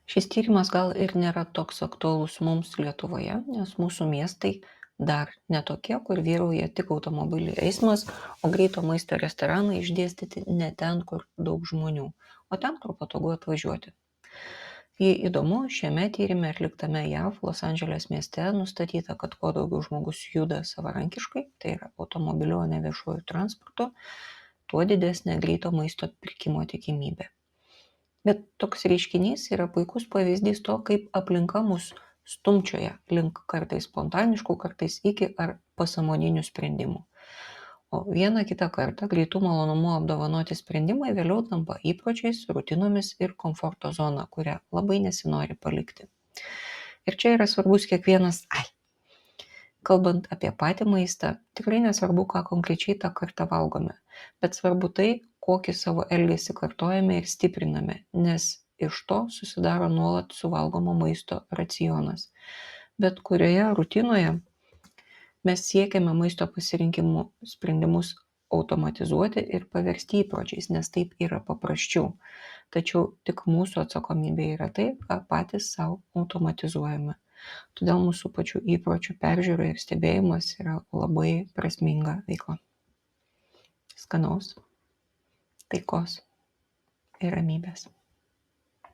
Šis tyrimas gal ir nėra toks aktualus mums Lietuvoje, nes mūsų miestai dar netokie, kur vyrauja tik automobilių eismas, o greito maisto restoranai išdėstyti ne ten, kur daug žmonių, o ten, kur patogu atvažiuoti. Jei įdomu, šiame tyrime atliktame JAV Los Andželės mieste nustatyta, kad kuo daugiau žmogus juda savarankiškai, tai yra automobiliu, o ne viešuoju transportu, tuo didesnė greito maisto pirkimo tikimybė. Bet toks reiškinys yra puikus pavyzdys to, kaip aplinka mus stumčioja link kartais spontaniškų, kartais iki ar pasąmoninių sprendimų. O vieną kitą kartą greitų malonumų apdovanoti sprendimai vėliau tampa įpročiais, rutinomis ir komforto zona, kurią labai nesinori palikti. Ir čia yra svarbus kiekvienas, kalbant apie patį maistą, tikrai nesvarbu, ką konkrečiai tą kartą valgome, bet svarbu tai, kokį savo elgesį kartojame ir stipriname, nes iš to susidaro nuolat suvalgomo maisto racionas. Bet kurioje rutinoje mes siekiame maisto pasirinkimų sprendimus automatizuoti ir paversti įpročiais, nes taip yra paprasčiau. Tačiau tik mūsų atsakomybė yra tai, ką patys savo automatizuojame. Todėl mūsų pačių įpročių peržiūra ir stebėjimas yra labai prasminga veikla. Skanaus, taikos ir ramybės.